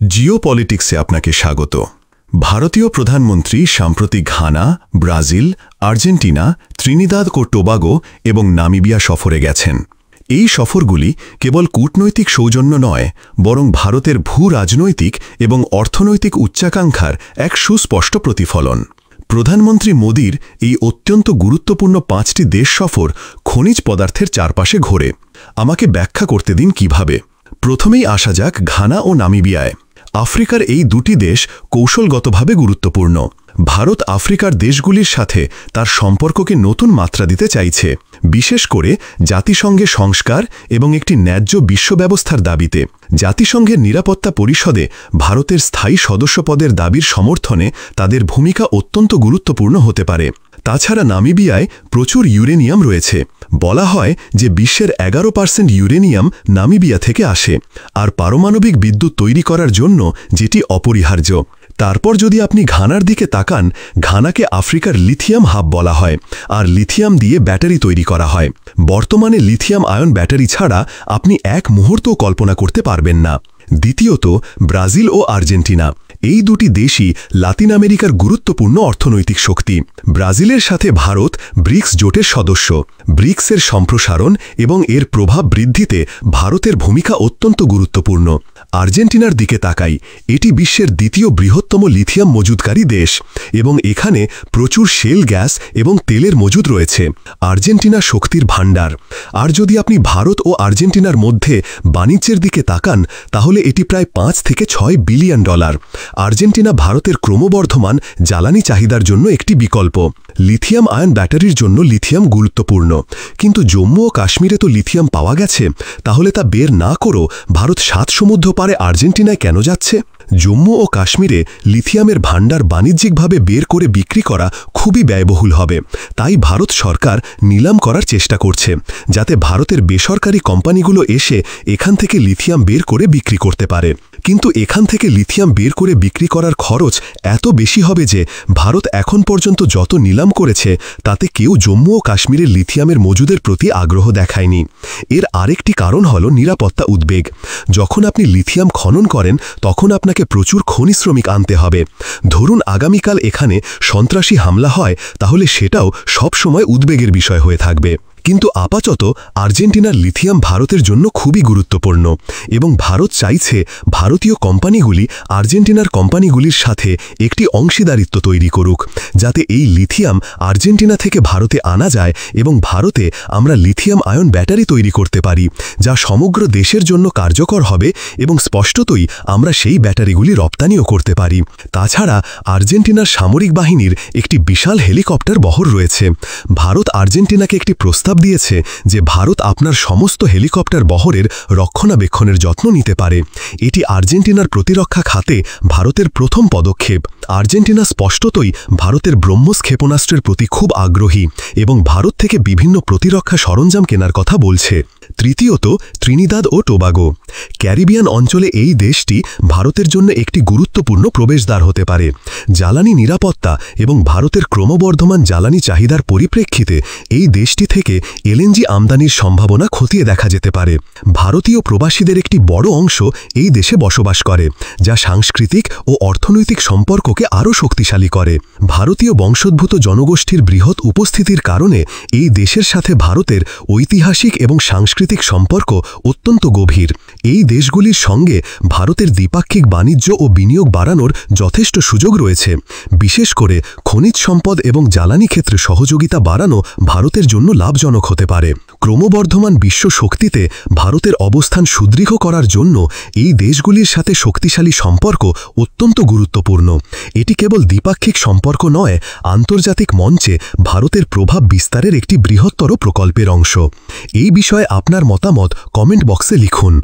জিওপলিটিক্সে আপনাকে স্বাগত। ভারতীয় প্রধানমন্ত্রী সাম্প্রতিক ঘানা, ব্রাজিল, আর্জেন্টিনা, ত্রিনিদাদ ও টোবাগো এবং নামিবিয়া সফরে গেছেন। এই সফরগুলি কেবল কূটনৈতিক সৌজন্য নয়, বরং ভারতের ভূ-রাজনৈতিক এবং অর্থনৈতিক উচ্চাকাঙ্ক্ষার এক সুস্পষ্ট প্রতিফলন। প্রধানমন্ত্রী মোদির এই অত্যন্ত গুরুত্বপূর্ণ 5টি দেশ সফর খনিজ পদার্থের চারপাশে ঘোরে। আমাকে ব্যাখ্যা করতে দিন কিভাবে। প্রথমেই আসা যাক ঘানা ও নামিবিয়ায়। আফ্রিকার এই দুটি দেশ কৌশলগতভাবে গুরুত্বপূর্ণ। ভারত আফ্রিকার দেশগুলির সাথে তার সম্পর্ককে নতুন মাত্রা দিতে চাইছে, বিশেষ করে জাতিসংঘের সংস্কার এবং একটি ন্যায্য বিশ্ব ব্যবস্থার দাবিতে। জাতিসংঘের নিরাপত্তা পরিষদে ভারতের স্থায়ী সদস্যপদের দাবির সমর্থনে তাদের ভূমিকা অত্যন্ত গুরুত্বপূর্ণ হতে পারে। তাছাড়া নামিবিয়ায় প্রচুর ইউরেনিয়াম রয়েছে। বলা হয় যে বিশ্বের 11% ইউরেনিয়াম নামিবিয়া থেকে আসে, আর পারমাণবিক বিদ্যুৎ তৈরি করার জন্য যেটি অপরিহার্য। তারপর যদি আপনি ঘানার দিকে তাকান, ঘানাকে আফ্রিকার লিথিয়াম হাব বলা হয়, আর লিথিয়াম দিয়ে ব্যাটারি তৈরি করা হয়। বর্তমানে লিথিয়াম আয়ন ব্যাটারি ছাড়া আপনি এক মুহূর্তও কল্পনা করতে পারবেন না। দ্বিতীয়ত, ব্রাজিল ও আর্জেন্টিনা। এই দুটি দেশই লাতিন আমেরিকার গুরুত্বপূর্ণ অর্থনৈতিক শক্তি। ব্রাজিলের সাথে ভারত ব্রিক্স জোটের সদস্য। ব্রিক্সের সম্প্রসারণ এবং এর প্রভাব বৃদ্ধিতে ভারতের ভূমিকা অত্যন্ত গুরুত্বপূর্ণ। আর্জেন্টিনার দিকে তাকাই, এটি বিশ্বের দ্বিতীয় বৃহত্তম লিথিয়াম মজুতকারী দেশ এবং এখানে প্রচুর শেল গ্যাস এবং তেলের মজুদ রয়েছে। আর্জেন্টিনা শক্তির ভাণ্ডার। আর যদি আপনি ভারত ও আর্জেন্টিনার মধ্যে বাণিজ্যের দিকে তাকান, তাহলে এটি প্রায় 5 থেকে 6 বিলিয়ন ডলার। আর্জেন্টিনা ভারতের ক্রমবর্ধমান জ্বালানি চাহিদার জন্য একটি বিকল্প। লিথিয়াম আয়ন ব্যাটারির জন্য লিথিয়াম গুরুত্বপূর্ণ, কিন্তু জম্মু ও কাশ্মীরে তো লিথিয়াম পাওয়া গেছে, তাহলে তা বের না করেও ভারত 7 সমুদ্র পারে আর্জেন্টিনায় কেন যাচ্ছে? জম্মু ও কাশ্মীরে লিথিয়ামের ভাণ্ডার বাণিজ্যিকভাবে বের করে বিক্রি করা খুবই ব্যয়বহুল হবে। তাই ভারত সরকার নিলাম করার চেষ্টা করছে, যাতে ভারতের বেসরকারি কোম্পানিগুলো এসে এখান থেকে লিথিয়াম বের করে বিক্রি করতে পারে। কিন্তু এখান থেকে লিথিয়াম বের করে বিক্রি করার খরচ এত বেশি হবে যে ভারত এখন পর্যন্ত যত নিলাম করেছে তাতে কেউ জম্মু ও কাশ্মীরের লিথিয়ামের মজুদের প্রতি আগ্রহ দেখায়নি। এর আরেকটি কারণ হল নিরাপত্তা উদ্বেগ। যখন আপনি লিথিয়াম খনন করেন, তখন আপনাকে প্রচুর খনি শ্রমিক আনতে হবে। ধরুন আগামীকাল এখানে সন্ত্রাসী হামলা হয়, তাহলে সেটাও সব সময় উদ্বেগের বিষয় হয়ে থাকবে। কিন্তু আপাতত আর্জেন্টিনার লিথিয়াম ভারতের জন্য খুবই গুরুত্বপূর্ণ এবং ভারত চাইছে ভারতীয় কোম্পানিগুলি আর্জেন্টিনার কোম্পানিগুলির সাথে একটি অংশীদারিত্ব তৈরি করুক, যাতে এই লিথিয়াম আর্জেন্টিনা থেকে ভারতে আনা যায় এবং ভারতে আমরা লিথিয়াম আয়ন ব্যাটারি তৈরি করতে পারি, যা সমগ্র দেশের জন্য কার্যকর হবে এবং স্পষ্টতই আমরা সেই ব্যাটারিগুলি রপ্তানিও করতে পারি। তাছাড়া আর্জেন্টিনার সামরিক বাহিনীর একটি বিশাল হেলিকপ্টার বহর রয়েছে। ভারত আর্জেন্টিনাকে একটি প্রস্তাব দিয়েছে যে ভারত আপনার সমস্ত হেলিকপ্টার বহরের রক্ষণাবেক্ষণের যত্ন নিতে পারে। এটি আর্জেন্টিনার প্রতিরক্ষা খাতে ভারতের প্রথম পদক্ষেপ। আর্জেন্টিনা স্পষ্টতই ভারতের ব্রহ্মস ক্ষেপণাস্ত্রের প্রতি খুব আগ্রহী এবং ভারত থেকে বিভিন্ন প্রতিরক্ষা সরঞ্জাম কেনার কথা বলছে। তৃতীয়ত, ত্রিনিদাদ ও টোবাগো। ক্যারিবিয়ান অঞ্চলে এই দেশটি ভারতের জন্য একটি গুরুত্বপূর্ণ প্রবেশদ্বার হতে পারে। জ্বালানি নিরাপত্তা এবং ভারতের ক্রমবর্ধমান জ্বালানি চাহিদার পরিপ্রেক্ষিতে এই দেশটি থেকে এলএনজি আমদানির সম্ভাবনা খতিয়ে দেখা যেতে পারে। ভারতীয় প্রবাসীদের একটি বড় অংশ এই দেশে বসবাস করে, যা সাংস্কৃতিক ও অর্থনৈতিক সম্পর্ককে আরও শক্তিশালী করে। ভারতীয় বংশোদ্ভূত জনগোষ্ঠীর বৃহৎ উপস্থিতির কারণে এই দেশের সাথে ভারতের ঐতিহাসিক এবং সাংস্কৃতিক সম্পর্ক অত্যন্ত গভীর। এই দেশগুলির সঙ্গে ভারতের দ্বিপাক্ষিক বাণিজ্য ও বিনিয়োগ বাড়ানোর যথেষ্ট সুযোগ রয়েছে। বিশেষ করে খনিজ সম্পদ এবং জ্বালানি ক্ষেত্রে সহযোগিতা বাড়ানো ভারতের জন্য লাভজনক হতে পারে। ক্রমবর্ধমান বিশ্ব শক্তিতে ভারতের অবস্থান সুদৃঢ় করার জন্য এই দেশগুলির সাথে শক্তিশালী সম্পর্ক অত্যন্ত গুরুত্বপূর্ণ। এটি কেবল দ্বিপাক্ষিক সম্পর্ক নয়, আন্তর্জাতিক মঞ্চে ভারতের প্রভাব বিস্তারের একটি বৃহত্তর প্রকল্পের অংশ। এই বিষয়ে আপনার মতামত কমেন্ট বক্সে লিখুন।